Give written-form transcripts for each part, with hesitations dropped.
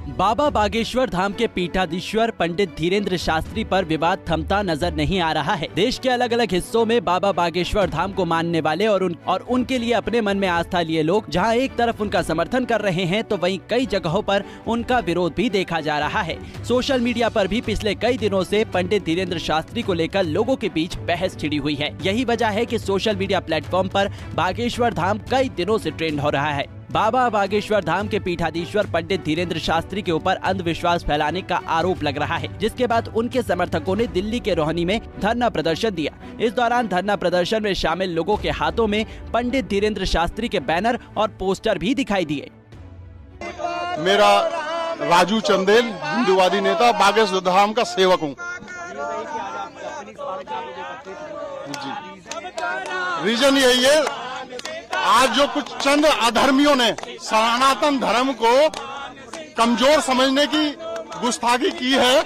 बाबा बागेश्वर धाम के पीठाधीश्वर पंडित धीरेन्द्र शास्त्री पर विवाद थमता नजर नहीं आ रहा है। देश के अलग अलग हिस्सों में बाबा बागेश्वर धाम को मानने वाले और उनके लिए अपने मन में आस्था लिए लोग जहां एक तरफ उनका समर्थन कर रहे हैं तो वहीं कई जगहों पर उनका विरोध भी देखा जा रहा है। सोशल मीडिया पर भी पिछले कई दिनों से पंडित धीरेन्द्र शास्त्री को लेकर लोगों के बीच बहस छिड़ी हुई है। यही वजह है कि सोशल मीडिया प्लेटफॉर्म पर बागेश्वर धाम कई दिनों से ट्रेंड हो रहा है। बाबा बागेश्वर धाम के पीठाधीश्वर पंडित धीरेन्द्र शास्त्री के ऊपर अंधविश्वास फैलाने का आरोप लग रहा है, जिसके बाद उनके समर्थकों ने दिल्ली के रोहिणी में धरना प्रदर्शन दिया। इस दौरान धरना प्रदर्शन में शामिल लोगों के हाथों में पंडित धीरेन्द्र शास्त्री के बैनर और पोस्टर भी दिखाई दिए। मेरा राजू चंदेल, हिंदूवादी नेता, बागेश्वर धाम का सेवक हूँ। रीजन यही है, आज जो कुछ चंद अधर्मियों ने सनातन धर्म को कमजोर समझने की गुस्ताखी की है,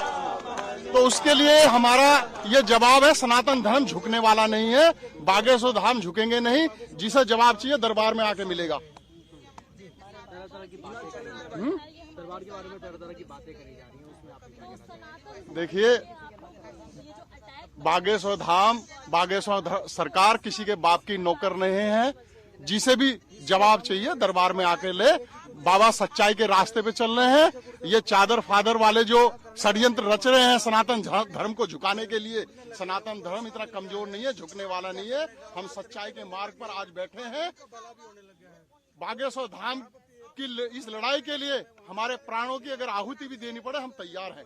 तो उसके लिए हमारा ये जवाब है, सनातन धर्म झुकने वाला नहीं है, बागेश्वर धाम झुकेंगे नहीं। जिसे जवाब चाहिए दरबार में आके मिलेगा। दरबार के बारे में तरह-तरह की बातें करी जा रही हैं, उसमें आप क्या कहना चाहेंगे? देखिए, बागेश्वर धाम, बागेश्वर सरकार किसी के बाप की नौकर नहीं है। जिसे भी जवाब चाहिए दरबार में आके ले। बाबा सच्चाई के रास्ते पे चल रहे हैं। ये चादर फादर वाले जो षड्यंत्र रच रहे हैं सनातन धर्म को झुकाने के लिए, सनातन धर्म इतना कमजोर नहीं है, झुकने वाला नहीं है। हम सच्चाई के मार्ग पर आज बैठे हैं। बागेश्वर धाम की इस लड़ाई के लिए हमारे प्राणों की अगर आहुति भी देनी पड़े, हम तैयार हैं।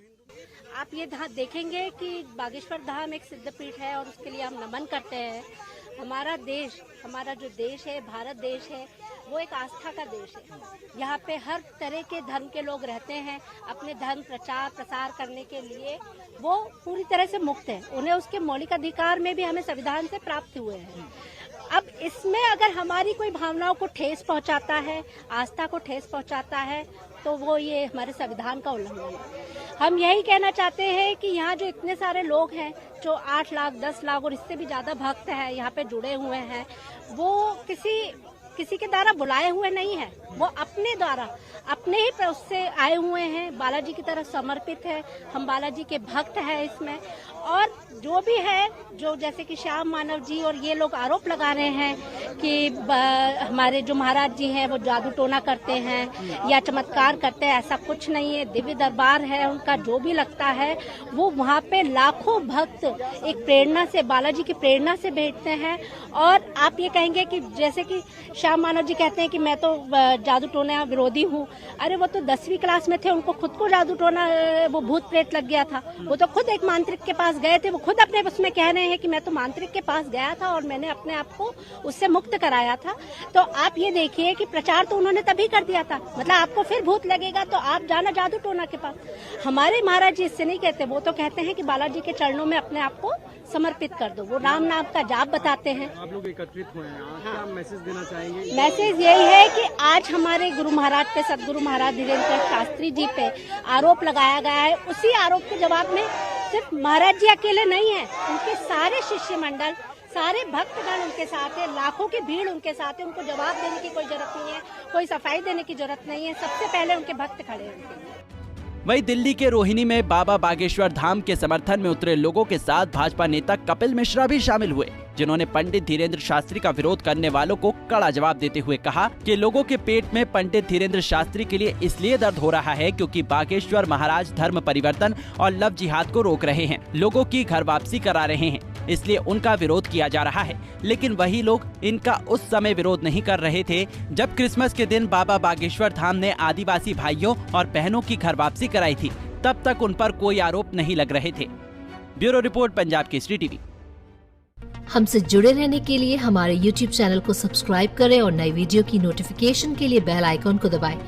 आप ये देखेंगे कि बागेश्वर धाम एक सिद्धपीठ है और उसके लिए हम नमन करते हैं। हमारा देश, हमारा जो देश है, भारत देश है, वो एक आस्था का देश है। यहाँ पे हर तरह के धर्म के लोग रहते हैं। अपने धर्म प्रचार प्रसार करने के लिए वो पूरी तरह से मुक्त है। उन्हें उसके मौलिक अधिकार में भी हमें संविधान से प्राप्त हुए हैं। अब इसमें अगर हमारी कोई भावनाओं को ठेस पहुंचाता है, आस्था को ठेस पहुंचाता है, तो वो ये हमारे संविधान का उल्लंघन है। हम यही कहना चाहते हैं कि यहाँ जो इतने सारे लोग हैं, जो 8 लाख 10 लाख और इससे भी ज्यादा भक्त हैं यहाँ पे जुड़े हुए हैं, वो किसी के द्वारा बुलाए हुए नहीं है। वो अपने द्वारा, अपने ही उससे आए हुए हैं। बालाजी की तरफ समर्पित है। हम बालाजी के भक्त हैं इसमें। और जो भी है, जो जैसे कि श्याम मानव जी और ये लोग आरोप लगा रहे हैं कि हमारे जो महाराज जी हैं वो जादू टोना करते हैं या चमत्कार करते हैं, ऐसा कुछ नहीं है। दिव्य दरबार है उनका। जो भी लगता है वो वहाँ पे लाखों भक्त एक प्रेरणा से, बालाजी की प्रेरणा से बैठते हैं। और आप ये कहेंगे कि जैसे कि श्याम मानव जी कहते हैं कि मैं तो जादू टोना विरोधी हूँ। अरे वो तो 10वीं क्लास में थे, उनको खुद को जादू टोना वो भूत प्रेत लग गया था। वो तो खुद एक मांत्रिक के पास गए थे। वो खुद अपने उसमें कह रहे हैं कि मैं तो मांत्रिक के पास गया था और मैंने अपने आप को उससे मुक्त कराया था। तो आप ये देखिए कि प्रचार तो उन्होंने तभी कर दिया था। मतलब आपको फिर भूत लगेगा तो आप जाना जादू टोना के पास। हमारे महाराज जी इससे नहीं कहते। वो तो कहते हैं कि बालाजी के चरणों में अपने आप को समर्पित कर दो। वो राम नाम का जाप बताते हैं। आप लोग एकत्रित हुए हैं, क्या मैसेज देना चाहेंगे? मैसेज यही है कि आज हमारे गुरु महाराज पे, सदगुरु महाराज धीरेन्द्र शास्त्री जी पे आरोप लगाया गया है। उसी आरोप के जवाब में सिर्फ महाराज जी अकेले नहीं है, उनके सारे शिष्य मंडल, सारे भक्तगण उनके साथ है। लाखों की भीड़ उनके साथ है। उनको जवाब देने की कोई जरूरत नहीं है, कोई सफाई देने की जरूरत नहीं है। सबसे पहले उनके भक्त खड़े हैं उनके लिए। वहीं दिल्ली के रोहिणी में बाबा बागेश्वर धाम के समर्थन में उतरे लोगों के साथ भाजपा नेता कपिल मिश्रा भी शामिल हुए, जिन्होंने पंडित धीरेन्द्र शास्त्री का विरोध करने वालों को कड़ा जवाब देते हुए कहा कि लोगों के पेट में पंडित धीरेन्द्र शास्त्री के लिए इसलिए दर्द हो रहा है क्योंकि बागेश्वर महाराज धर्म परिवर्तन और लव जिहाद को रोक रहे हैं, लोगों की घर वापसी करा रहे हैं, इसलिए उनका विरोध किया जा रहा है। लेकिन वही लोग इनका उस समय विरोध नहीं कर रहे थे जब क्रिसमस के दिन बाबा बागेश्वर धाम ने आदिवासी भाइयों और बहनों की घर वापसी कराई थी। तब तक उन पर कोई आरोप नहीं लग रहे थे। Bureau report, Punjab Kesari TV. हमसे जुड़े रहने के लिए हमारे YouTube चैनल को सब्सक्राइब करें और नई वीडियो की नोटिफिकेशन के लिए बेल आइकॉन को दबाएं।